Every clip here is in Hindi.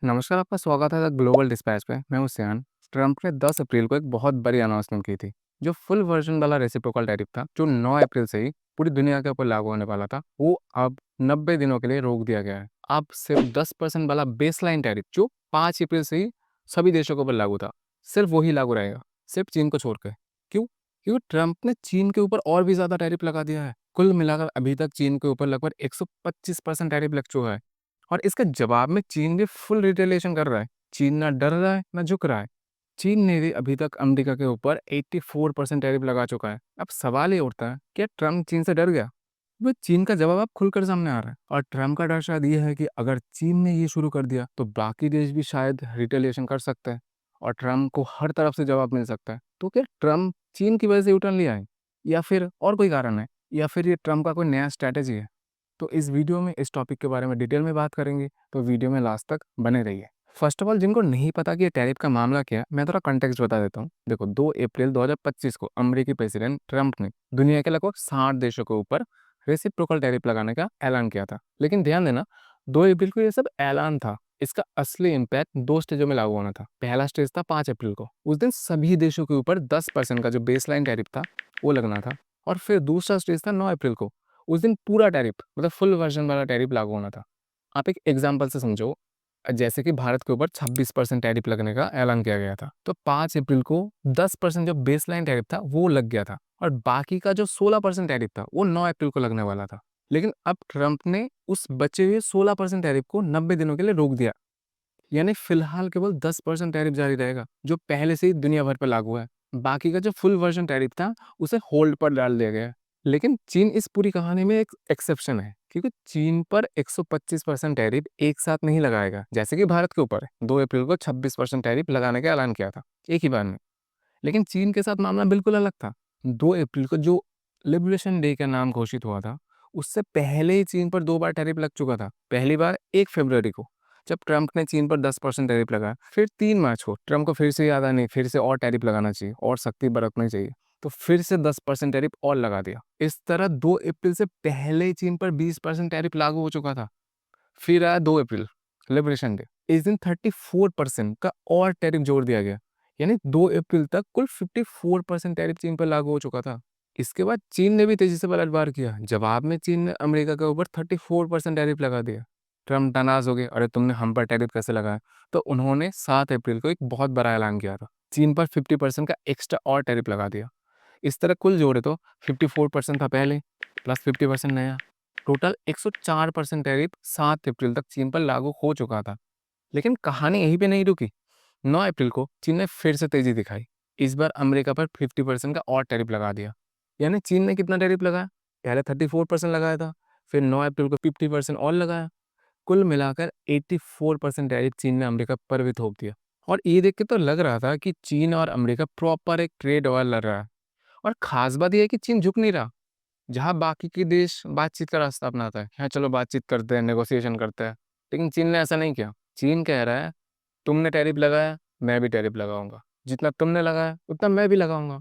नमस्कार, आपका स्वागत है द ग्लोबल डिस्पैच पे। मैं हूँ सियान। ट्रंप ने 10 अप्रैल को एक बहुत बड़ी अनाउंसमेंट की थी, जो फुल वर्जन वाला रेसिप्रोकल टैरिफ था, जो 9 अप्रैल से ही पूरी दुनिया के ऊपर लागू होने वाला था। वो अब 90 दिनों के लिए रोक दिया गया है। अब सिर्फ 10% वाला बेसलाइन टैरिफ, जो 5 अप्रैल से ही सभी देशों के ऊपर लागू था, सिर्फ वही लागू रहेगा, सिर्फ चीन को छोड़ के। क्यों? क्योंकि ट्रंप ने चीन के ऊपर और भी ज़्यादा टैरिफ लगा दिया है। कुल मिलाकर अभी तक चीन के ऊपर लगभग 125% टैरिफ लग चुका है। और इसके जवाब में चीन भी फुल रिटेलिएशन कर रहा है। चीन ना डर रहा है ना झुक रहा है। चीन ने भी अभी तक अमेरिका के ऊपर 84% टैरिफ लगा चुका है। अब सवाल ये उठता है, क्या ट्रम्प चीन से डर गया? वो चीन का जवाब अब खुलकर सामने आ रहा है, और ट्रम्प का डर शायद ये है कि अगर चीन ने ये शुरू कर दिया तो बाकी देश भी शायद रिटेलिएशन कर सकते हैं, और ट्रम्प को हर तरफ से जवाब मिल सकता है। तो क्या ट्रम्प चीन की वजह से यूटर्न लिया है, या फिर और कोई कारण है, या फिर ये ट्रम्प का कोई नया स्ट्रैटेजी है? तो इस वीडियो में इस टॉपिक के बारे में डिटेल में बात करेंगे, तो वीडियो में लास्ट तक बने रहिए। फर्स्ट ऑफ ऑल, जिनको नहीं पता कि ये टैरिफ का मामला क्या है, मैं थोड़ा कॉन्टेक्स्ट बता देता हूँ। देखो, 2 अप्रैल 2025 को अमेरिकी प्रेसिडेंट ट्रंप ने दुनिया के लगभग 60 देशों के ऊपर रेसिप्रोकल टैरिफ लगाने का ऐलान किया था। लेकिन ध्यान देना, 2 अप्रैल को ये सब ऐलान था। इसका असली इम्पैक्ट 2 स्टेजों में लागू होना था। पहला स्टेज था 5 अप्रैल को। उस दिन सभी देशों के ऊपर 10% का जो बेसलाइन टैरिफ था वो लगना था। और फिर दूसरा स्टेज था 9 अप्रैल को। उस दिन पूरा टैरिफ, मतलब फुल वर्जन वाला टैरिफ लागू होना था। आप एक एग्जांपल से समझो, जैसे कि भारत के ऊपर 26% टैरिफ लगने का ऐलान किया गया था, तो 5 अप्रैल को 10% जो बेसलाइन टैरिफ था वो लग गया था, और बाकी का जो 16% टैरिफ था वो 9 अप्रैल को लगने वाला था। लेकिन अब ट्रंप ने उस बचे हुए 16% टैरिफ को 90 दिनों के लिए रोक दिया। यानी फिलहाल केवल 10% टैरिफ जारी रहेगा, जो पहले से ही दुनिया भर पर लागू है। बाकी का जो फुल वर्जन टैरिफ था उसे होल्ड पर डाल दिया गया है। लेकिन चीन इस पूरी कहानी में एक एक्सेप्शन है, क्योंकि चीन पर 125% टैरिफ एक साथ नहीं लगाएगा, जैसे कि भारत के ऊपर 2 अप्रैल को 26% टैरिफ लगाने का ऐलान किया था एक ही बार में। लेकिन चीन के साथ मामला बिल्कुल अलग था। 2 अप्रैल को जो लिबरेशन डे का नाम घोषित हुआ था, उससे पहले ही चीन पर 2 बार टैरिफ लग चुका था। पहली बार 1 फरवरी को, जब ट्रंप ने चीन पर 10% टैरिफ लगाया। फिर 3 मार्च को ट्रंप को फिर से याद आया, नहीं फिर से और टैरिफ लगाना चाहिए और सख्ती बरतनी चाहिए, तो फिर से 10% टैरिफ और लगा दिया। इस तरह 2 अप्रैल से पहले ही चीन पर 20% टैरिफ लागू हो चुका था। फिर आया 2 अप्रैल, लिबरेशन डे। इस दिन 34% का और टैरिफ जोड़ दिया गया। यानी 2 अप्रैल तक कुल 54% टैरिफ चीन पर लागू हो चुका था। इसके बाद चीन ने भी तेजी से पलटवार किया। जवाब में चीन ने अमेरिका के ऊपर 34% टैरिफ लगा दिया। ट्रम्प नाराज हो गए, अरे तुमने हम पर टैरिफ कैसे लगाया? तो उन्होंने 7 अप्रैल को एक बहुत बड़ा ऐलान किया था, चीन पर 50% का एक्स्ट्रा और टैरिफ लगा दिया। इस तरह कुल जोड़े तो 54% था पहले, प्लस 50% नया, टोटल 104% टैरिफ 7 अप्रैल तक चीन पर लागू हो चुका था। लेकिन कहानी यहीं पे नहीं रुकी। 9 अप्रैल को चीन ने फिर से तेजी दिखाई। इस बार अमेरिका पर 50% का और टैरिफ लगा दिया। यानी चीन ने कितना टैरिफ लगाया? पहले 34% लगाया था, फिर 9 अप्रैल को 50% और लगाया। कुल मिलाकर 84% टैरिफ चीन ने अमेरिका पर भी थोप दिया। और ये देख के तो लग रहा था कि चीन और अमेरिका प्रॉपर एक ट्रेड वॉर लड़ रहा है। और खास बात यह है कि चीन झुक नहीं रहा। जहाँ बाकी के देश बातचीत का रास्ता अपनाता है, हाँ चलो बातचीत करते हैं, नेगोशिएशन करते हैं, लेकिन चीन ने ऐसा नहीं किया। चीन कह रहा है, तुमने टैरिफ लगाया, मैं भी टैरिफ लगाऊंगा, जितना तुमने लगाया उतना मैं भी लगाऊंगा।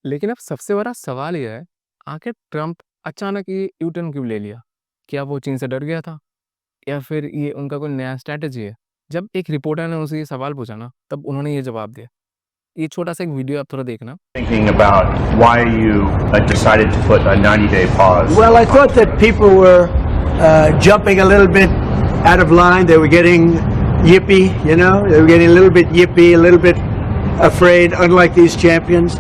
लेकिन अब सबसे बड़ा सवाल यह है, आखिर ट्रंप अचानक ये यू टर्न क्यों ले लिया? क्या वो चीन से डर गया था, या फिर ये उनका कोई नया स्ट्रैटेजी है? जब एक रिपोर्टर ने उनसे ये सवाल पूछा ना, तब उन्होंने ये जवाब दिया। ये छोटा सा एक वीडियो आप थोड़ा देखना। Thinking about why you decided to put a 90-day pause? Well, I thought that people were jumping a little bit out of line. They were getting yippy, you know. They were getting a little bit yippy, a little bit afraid, unlike these champions.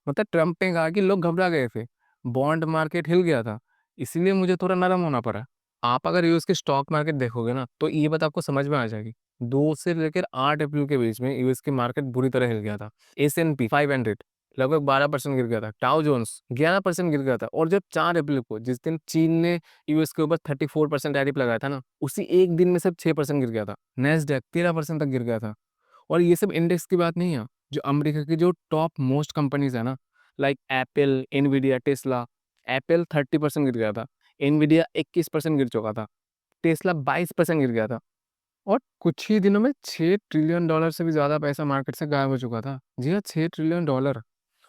मतलब ट्रंप ने कहा कि लोग घबरा गए थे, बॉन्ड मार्केट हिल गया था, इसीलिए मुझे थोड़ा नरम होना पड़ा। आप अगर यूएस की स्टॉक मार्केट देखोगे ना, तो ये बात आपको समझ में आ जाएगी। 2 से लेकर 8 अप्रैल के बीच में यूएस की मार्केट बुरी तरह हिल गया था। S&P 500 लगभग 12% गिर गया था, डाउ जोन्स 11% गिर गया था। और जब 4 अप्रैल को, जिस दिन चीन ने यूएस के ऊपर 34% टैरिफ लगाया था ना, उसी एक दिन में सिर्फ 6% गिर गया था। नेस्डैक 13% तक गिर गया था। और ये सब इंडेक्स की बात नहीं है, जो अमेरिका की जो टॉप मोस्ट कंपनीज है ना, like Apple, Nvidia, Tesla. Apple 30% गिर गया था, एनवीडिया 21% गिर चुका था, टेस्ला 22% गिर गया था। और कुछ ही दिनों में $6 ट्रिलियन से भी ज़्यादा पैसा मार्केट से गायब हो चुका था। जी हाँ, $6 ट्रिलियन।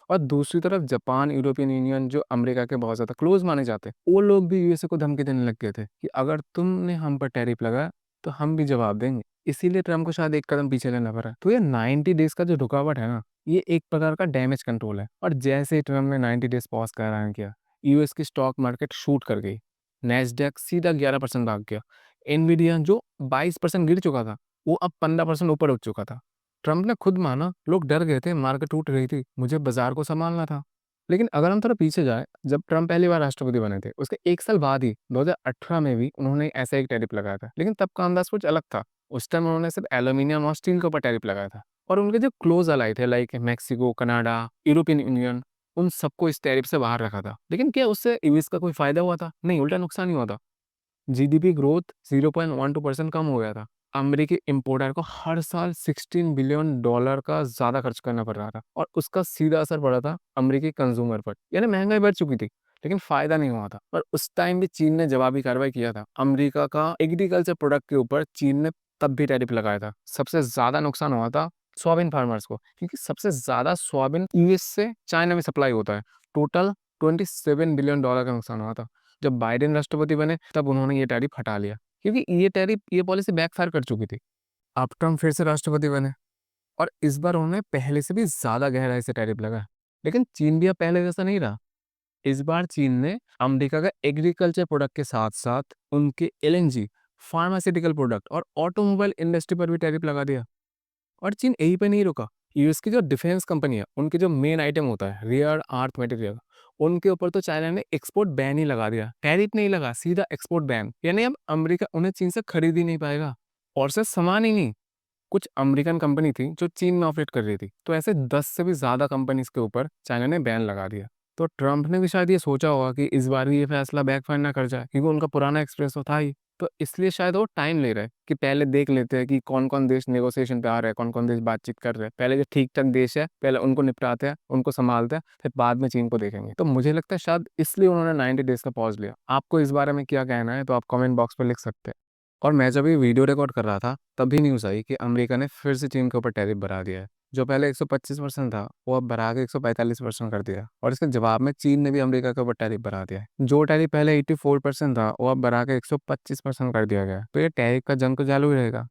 और दूसरी तरफ जापान, यूरोपियन यूनियन, जो अमेरिका के बहुत ज़्यादा क्लोज माने जाते हैं, वो लोग भी यूएसए को धमकी देने लग गए थे कि अगर तुमने हम पर टैरिफ लगाया तो हम भी जवाब देंगे। इसीलिए ट्रम्प को शायद एक कदम पीछे लेना पड़ा। तो ये 90 डेज़ का जो रुकावट है ना, ये एक प्रकार का डैमेज कंट्रोल है। और जैसे ही ट्रम्प ने 90 डेज़ पॉज़ का ऐलान किया, यूएस की स्टॉक मार्केट शूट कर गई। नैस्डैक सीधा 11% भाग गया। एनवीडिया जो 22% गिर चुका था, वो अब 15% ऊपर उठ चुका था। ट्रम्प ने खुद माना, लोग डर गए थे, मार्केट टूट रही थी, मुझे बाजार को संभालना था। लेकिन अगर हम थोड़ा पीछे जाए, जब ट्रम्प पहली बार राष्ट्रपति बने थे, उसके 1 साल बाद ही 2018 में भी उन्होंने ऐसा एक टैरिफ लगाया था। लेकिन तब का अंदाज कुछ अलग था। उस टाइम उन्होंने सिर्फ एल्यूमीनियम और स्टील के ऊपर टैरिफ लगाया था। और उनके जो क्लोज अलाई थे like Mexico, Canada, European union, उन सबको इस टैरिफ से बाहर रखा था। लेकिन क्या उससे यूएस का कोई फायदा हुआ था? नहीं, उल्टा नुकसान ही हुआ था। जीडीपी ग्रोथ 0.12% कम हो गया था। अमेरिकी इंपोर्टर को हर साल $16 बिलियन का ज़्यादा खर्च करना पड़ रहा था और उसका सीधा असर पड़ा था अमेरिकी कंज्यूमर पर। यानी महंगाई बढ़ चुकी थी, लेकिन फ़ायदा नहीं हुआ था। पर उस टाइम भी चीन ने जवाबी कार्रवाई किया था। अमेरिका का एग्रीकल्चर प्रोडक्ट के ऊपर चीन ने तब भी टैरिफ लगाया था। सबसे ज़्यादा नुकसान हुआ था सोयाबीन फार्मर्स को, क्योंकि सबसे ज़्यादा सोयाबीन यूएस से चाइना में सप्लाई होता है। टोटल $27 बिलियन का नुकसान हुआ था। जब बाइडेन राष्ट्रपति बने तब उन्होंने ये टैरिफ हटा लिया, क्योंकि ये पॉलिसी बैकफायर कर चुकी थी। अब ट्रम्प फिर से राष्ट्रपति बने और इस बार उन्होंने पहले से भी ज़्यादा गहराई से टैरिफ लगाया। लेकिन चीन भी अब पहले जैसा नहीं रहा। इस बार चीन ने अमेरिका का एग्रीकल्चर प्रोडक्ट के साथ-साथ उनके एलएनजी, फार्मास्यूटिकल प्रोडक्ट और ऑटोमोबाइल इंडस्ट्री पर भी टैरिफ लगा दिया। और चीन यहीं पे नहीं रुका। यूएस की जो डिफेंस कंपनी है, उनके जो मेन आइटम होता है रेयर अर्थ मटेरियल, उनके ऊपर तो चाइना ने एक्सपोर्ट बैन ही लगा दिया। टैरिफ नहीं लगा, सीधा एक्सपोर्ट बैन। यानी अब अमेरिका उन्हें चीन से खरीद ही नहीं पाएगा। और सिर्फ सामान ही नहीं, कुछ अमेरिकन कंपनी थी जो चीन में ऑपरेट कर रही थी। तो ऐसे 10 से भी ज़्यादा कंपनीज के ऊपर चाइना ने बैन लगा दिया। तो ट्रम्प ने भी शायद ये सोचा होगा कि इस बार भी ये फैसला बैकफायर ना कर जाए, क्योंकि उनका पुराना एक्सपीरियंस तो था ही। तो इसलिए शायद वो टाइम ले रहे हैं कि पहले देख लेते हैं कि कौन-कौन देश नेगोशिएशन पे आ रहे हैं, कौन-कौन देश बातचीत कर रहे हैं। पहले जो ठीक-ठाक देश है, पहले उनको निपटाते हैं, उनको सँभालते हैं, फिर बाद में चीन को देखेंगे। तो मुझे लगता है शायद इसलिए उन्होंने 90 डेज़ का पॉज़ लिया। आपको इस बारे में क्या कहना है, तो आप कमेंट बॉक्स में लिख सकते हैं। और मैं जब ये वीडियो रिकॉर्ड कर रहा था, तभी न्यूज़ आई कि अमेरिका ने फिर से चीन के ऊपर टैरिफ बढ़ा दिया है। जो पहले 125% था, वो अब बढ़ा के 145% कर दिया। और इसके जवाब में चीन ने भी अमेरिका के ऊपर टैरिफ बढ़ा दिया है। जो टैरिफ पहले 84% था, वो अब बढ़ा के 125% कर दिया गया है। तो ये टैरिफ का जंग तो चालू ही रहेगा।